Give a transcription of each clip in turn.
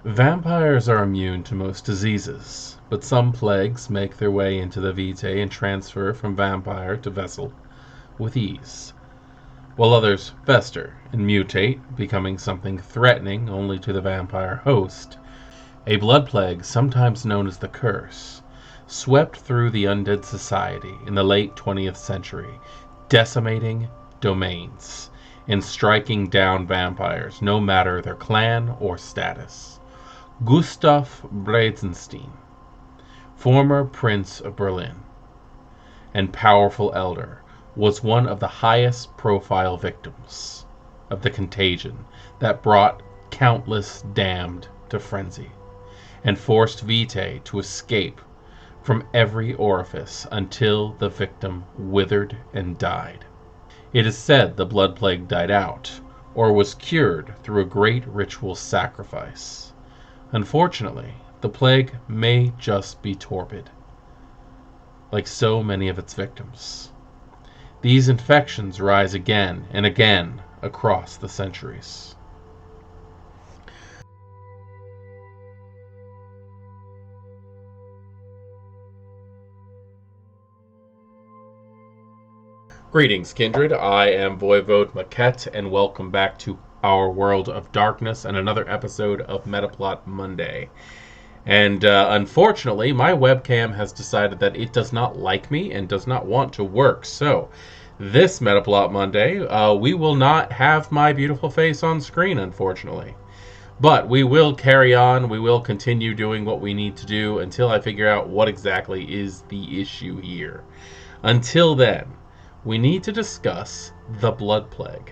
Vampires are immune to most diseases, but some plagues make their way into the vitae and transfer from vampire to vessel with ease, while others fester and mutate, becoming something threatening only to the vampire host. A blood plague, sometimes known as the Curse, swept through the undead society in the late 20th century, decimating domains and striking down vampires, no matter their clan or status. Gustav Breitenstein, former Prince of Berlin and powerful elder, was one of the highest profile victims of the contagion that brought countless damned to frenzy and forced vitae to escape from every orifice until the victim withered and died. It is said the blood plague died out, or was cured through a great ritual sacrifice. Unfortunately, the plague may just be torpid, like so many of its victims. These infections rise again and again across the centuries. Greetings, Kindred. I am Voivode Maquette, and welcome back to our World of Darkness and another episode of Metaplot Monday. And unfortunately, my webcam has decided that it does not like me and does not want to work. So, this Metaplot Monday, we will not have my beautiful face on screen, unfortunately. But we will carry on. We will continue doing what we need to do until I figure out what exactly is the issue here. Until then, we need to discuss the blood plague.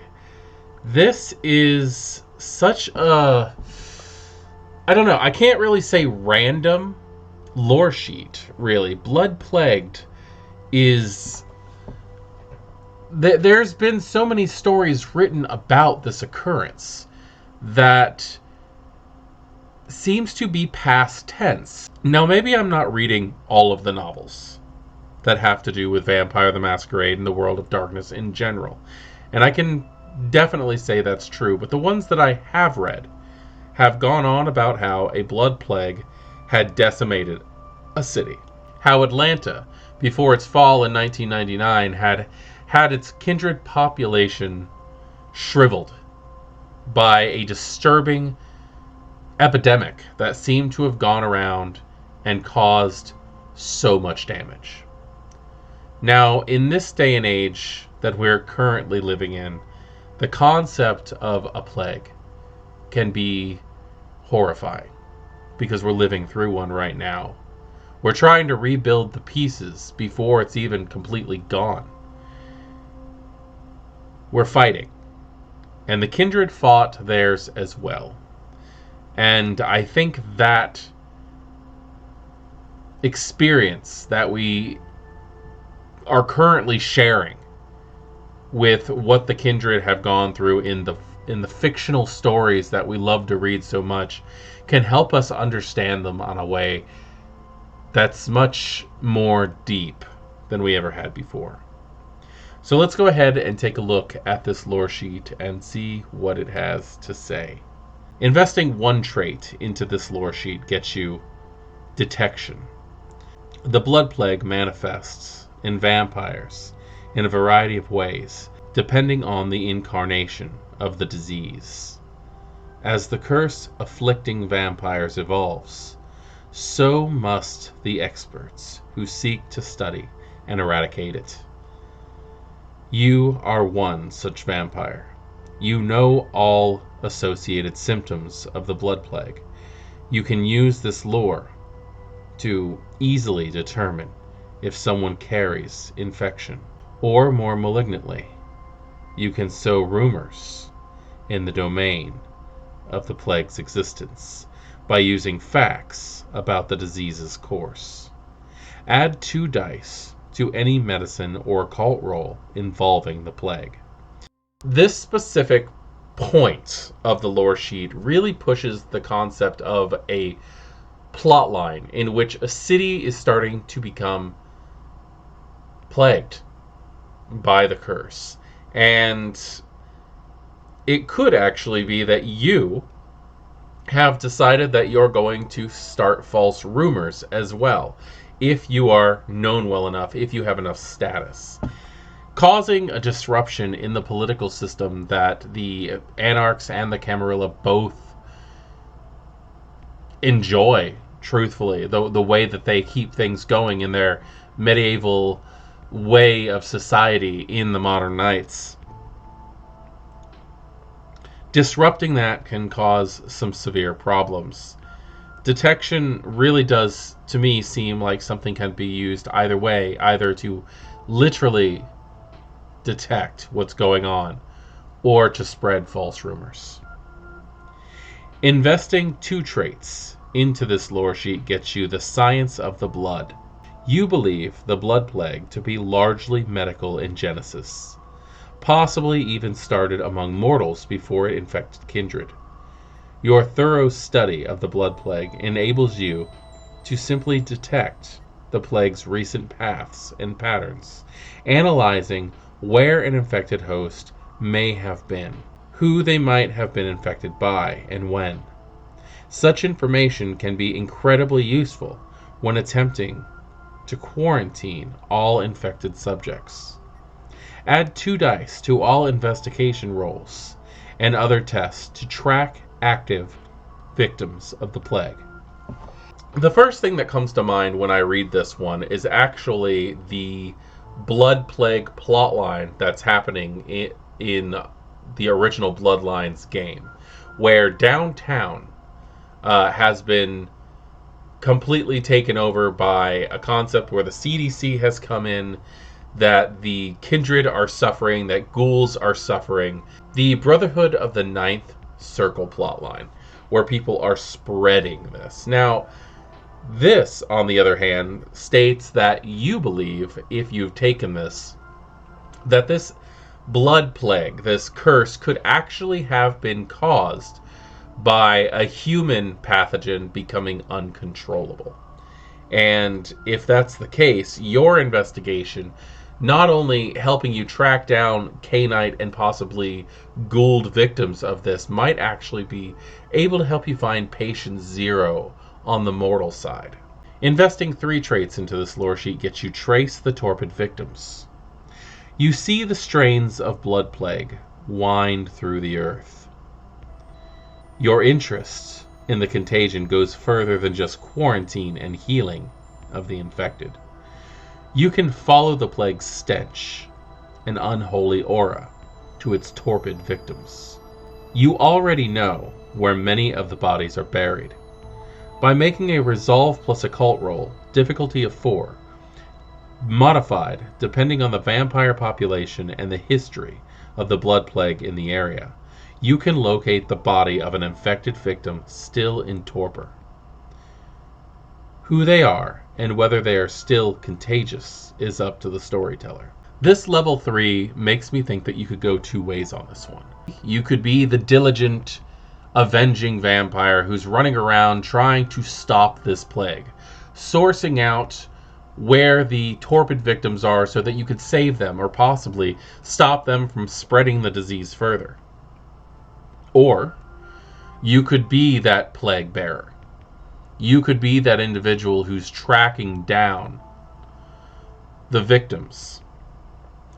This is such a, I don't know, I can't really say random lore sheet, really. Blood plagued is, there's been so many stories written about this occurrence that seems to be past tense. Now, maybe I'm not reading all of the novels that have to do with Vampire the Masquerade and the World of Darkness in general. And I can definitely say that's true, but the ones that I have read have gone on about how a blood plague had decimated a city. How Atlanta, before its fall in 1999, had its kindred population shriveled by a disturbing epidemic that seemed to have gone around and caused so much damage. Now, in this day and age that we're currently living in, the concept of a plague can be horrifying because we're living through one right now. We're trying to rebuild the pieces before it's even completely gone. We're fighting, and the Kindred fought theirs as well. And I think that experience that we are currently sharing with what the Kindred have gone through in the fictional stories that we love to read so much can help us understand them on a way that's much more deep than we ever had before. So let's go ahead and take a look at this lore sheet and see what it has to say. Investing one trait into this lore sheet gets you detection. The blood plague manifests in vampires in a variety of ways, depending on the incarnation of the disease. As the curse afflicting vampires evolves, so must the experts who seek to study and eradicate it. You are one such vampire. You know all associated symptoms of the blood plague. You can use this lore to easily determine if someone carries infection, or more malignantly, you can sow rumors in the domain of the plague's existence by using facts about the disease's course. Add 2 dice to any medicine or occult roll involving the plague. This specific point of the lore sheet really pushes the concept of a plot line in which a city is starting to become plagued by the curse. And it could actually be that you have decided that you're going to start false rumors as well, if you are known well enough, if you have enough status, causing a disruption in the political system that the Anarchs and the Camarilla both enjoy, truthfully, the way that they keep things going in their medieval way of society in the modern Knights. Disrupting that can cause some severe problems. Detection really does, to me, seem like something can be used either way, either to literally detect what's going on or to spread false rumors. Investing 2 traits into this lore sheet gets you the science of the blood. You believe the blood plague to be largely medical in Genesis, possibly even started among mortals before it infected Kindred. Your thorough study of the blood plague enables you to simply detect the plague's recent paths and patterns, analyzing where an infected host may have been, who they might have been infected by, and when. Such information can be incredibly useful when attempting to quarantine all infected subjects. Add 2 dice to all investigation rolls and other tests to track active victims of the plague. The first thing that comes to mind when I read this one is actually the blood plague plotline that's happening in the original Bloodlines game, where downtown has been completely taken over by a concept where the CDC has come in, that the Kindred are suffering, that ghouls are suffering. The Brotherhood of the Ninth Circle plotline, where people are spreading this. Now, this, on the other hand, states that you believe, if you've taken this, that this blood plague, this curse, could actually have been caused by a human pathogen becoming uncontrollable. And if that's the case, your investigation, not only helping you track down K-Knight and possibly ghouled victims of this, might actually be able to help you find patient 0 on the mortal side. Investing 3 traits into this lore sheet gets you trace the torpid victims. You see the strains of blood plague wind through the earth. Your interest in the contagion goes further than just quarantine and healing of the infected. You can follow the plague's stench, an unholy aura, to its torpid victims. You already know where many of the bodies are buried. By making a resolve plus occult roll, difficulty of 4, modified depending on the vampire population and the history of the blood plague in the area, you can locate the body of an infected victim still in torpor. Who they are and whether they are still contagious is up to the storyteller. This level 3 makes me think that you could go 2 ways on this one. You could be the diligent, avenging vampire who's running around trying to stop this plague, sourcing out where the torpid victims are so that you could save them or possibly stop them from spreading the disease further. Or you could be that plague bearer. You could be that individual who's tracking down the victims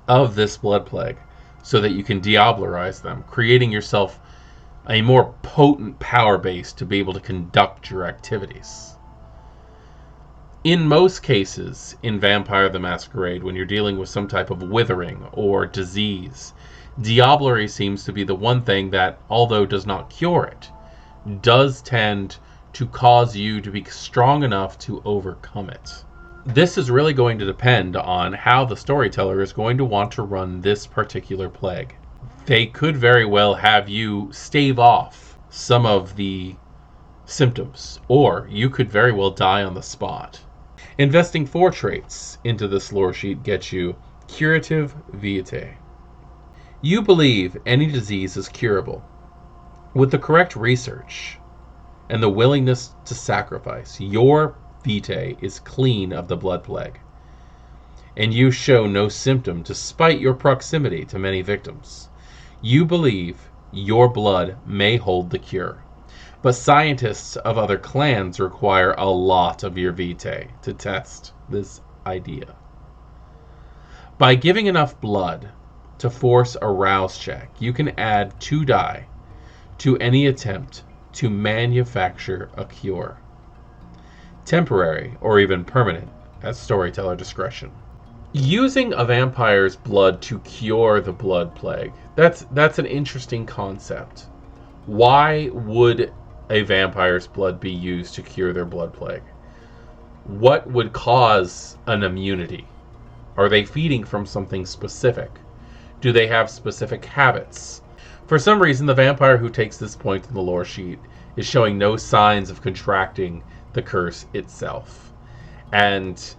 of this blood plague so that you can diablerize them, creating yourself a more potent power base to be able to conduct your activities. In most cases, in Vampire the Masquerade, when you're dealing with some type of withering or disease, diablerie seems to be the one thing that, although does not cure it, does tend to cause you to be strong enough to overcome it. This is really going to depend on how the storyteller is going to want to run this particular plague. They could very well have you stave off some of the symptoms, or you could very well die on the spot. Investing 4 traits into this lore sheet gets you Curative Vitae. You believe any disease is curable. With the correct research and the willingness to sacrifice, your vitae is clean of the blood plague, and you show no symptom despite your proximity to many victims. You believe your blood may hold the cure. But scientists of other clans require a lot of your vitae to test this idea. By giving enough blood to force a rouse check, you can add 2 die to any attempt to manufacture a cure. Temporary or even permanent, at storyteller discretion. Using a vampire's blood to cure the blood plague, that's an interesting concept. Why would a vampire's blood be used to cure their blood plague? What would cause an immunity? Are they feeding from something specific? Do they have specific habits? For some reason, the vampire who takes this point in the lore sheet is showing no signs of contracting the curse itself. And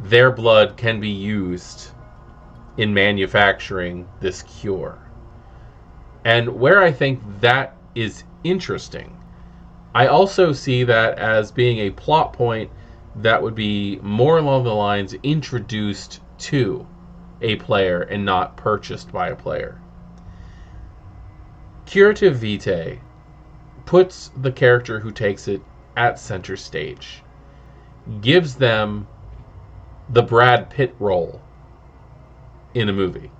their blood can be used in manufacturing this cure. And where I think that is interesting, I also see that as being a plot point that would be more along the lines introduced to a player and not purchased by a player. Curative vitae puts the character who takes it at center stage, gives them the Brad Pitt role in a movie.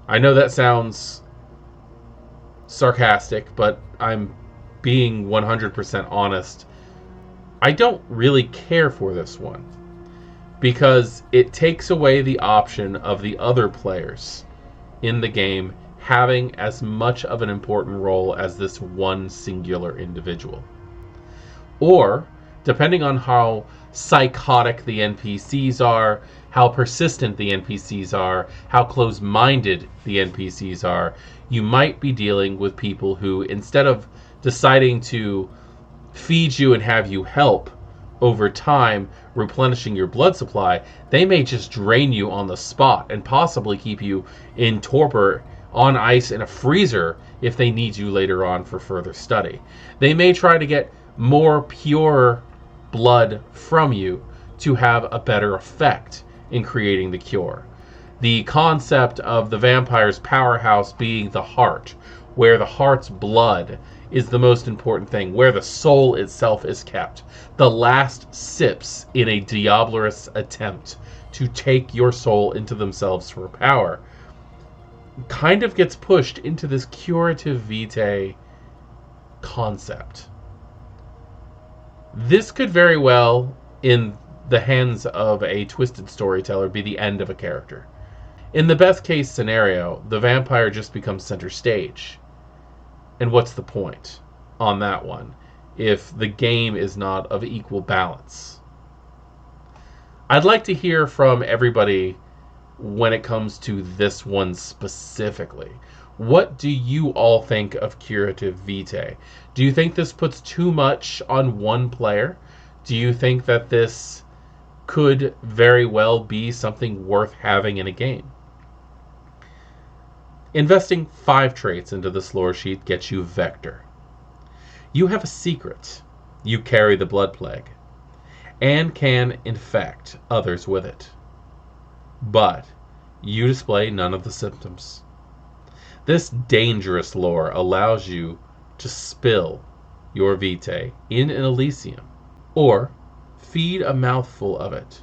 I know that sounds sarcastic, but I'm being 100% honest. I don't really care for this one because it takes away the option of the other players in the game having as much of an important role as this one singular individual. Or, depending on how psychotic the NPCs are, how persistent the NPCs are, how close-minded the NPCs are, you might be dealing with people who, instead of deciding to feed you and have you help over time, replenishing your blood supply, they may just drain you on the spot and possibly keep you in torpor, on ice, in a freezer if they need you later on for further study. They may try to get more pure blood from you to have a better effect in creating the cure. The concept of the vampire's powerhouse being the heart, where the heart's blood is the most important thing, where the soul itself is kept. The last sips in a diablerous attempt to take your soul into themselves for power kind of gets pushed into this curative vitae concept. This could very well, in the hands of a twisted storyteller, be the end of a character. In the best case scenario, the vampire just becomes center stage. And what's the point on that one if the game is not of equal balance? I'd like to hear from everybody when it comes to this one specifically. What do you all think of Curative Vitae? Do you think this puts too much on one player? Do you think that this could very well be something worth having in a game? Investing 5 traits into this lore sheet gets you Vector. You have a secret. You carry the blood plague and can infect others with it. But you display none of the symptoms. This dangerous lore allows you to spill your vitae in an Elysium or feed a mouthful of it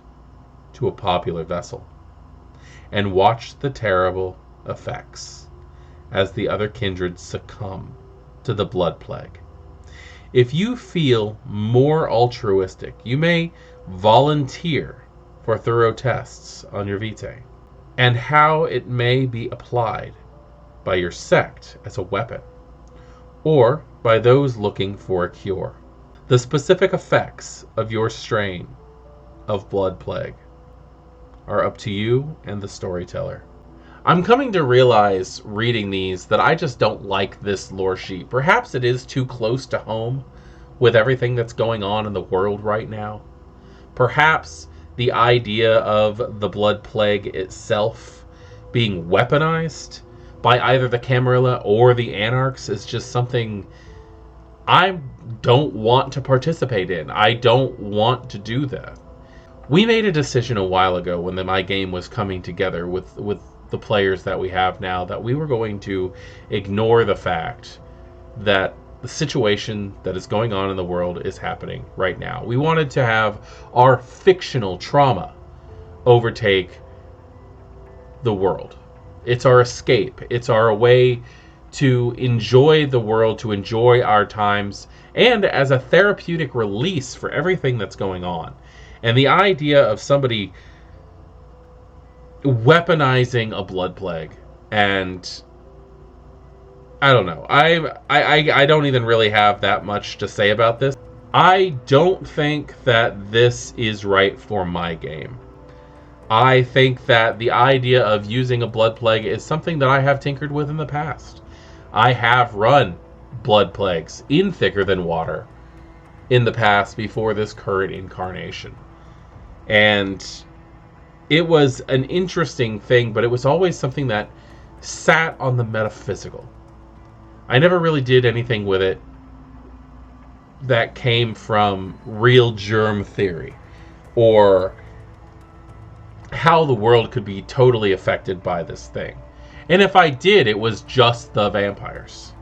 to a popular vessel and watch the terrible effects as the other kindred succumb to the blood plague. If you feel more altruistic, you may volunteer for thorough tests on your vitae and how it may be applied by your sect as a weapon or by those looking for a cure. The specific effects of your strain of blood plague are up to you and the storyteller. I'm coming to realize, reading these, that I just don't like this lore sheet. Perhaps it is too close to home with everything that's going on in the world right now. Perhaps the idea of the blood plague itself being weaponized by either the Camarilla or the Anarchs is just something I don't want to participate in. I don't want to do that. We made a decision a while ago when my game was coming together with the players that we have now that we were going to ignore the fact that the situation that is going on in the world is happening right now. We wanted to have our fictional trauma overtake the world. It's our escape. It's our way to enjoy the world, to enjoy our times, and as a therapeutic release for everything that's going on. And the idea of somebody weaponizing a blood plague, and I don't know. I don't even really have that much to say about this. I don't think that this is right for my game. I think that the idea of using a blood plague is something that I have tinkered with in the past. I have run blood plagues in Thicker Than Water in the past before this current incarnation. And it was an interesting thing, but it was always something that sat on the metaphysical. I never really did anything with it that came from real germ theory or how the world could be totally affected by this thing. And if I did, it was just the vampires.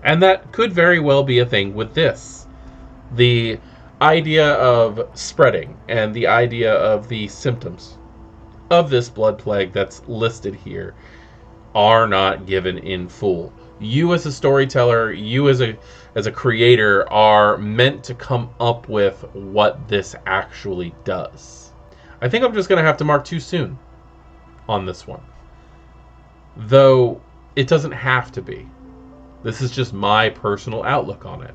And that could very well be a thing with this. The idea of spreading and the idea of the symptoms of this blood plague that's listed here are not given in full. You as a storyteller, you as a creator are meant to come up with what this actually does. I think I'm just going to have to mark too soon on this one. Though it doesn't have to be. This is just my personal outlook on it.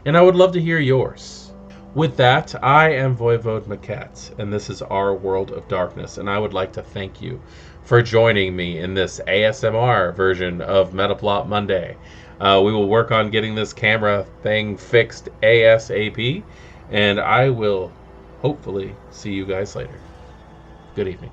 And I would love to hear yours. With that, I am Voivode Maquette, and this is Our World of Darkness, and I would like to thank you for joining me in this ASMR version of Metaplot Monday. We will work on getting this camera thing fixed ASAP, and I will hopefully see you guys later. Good evening.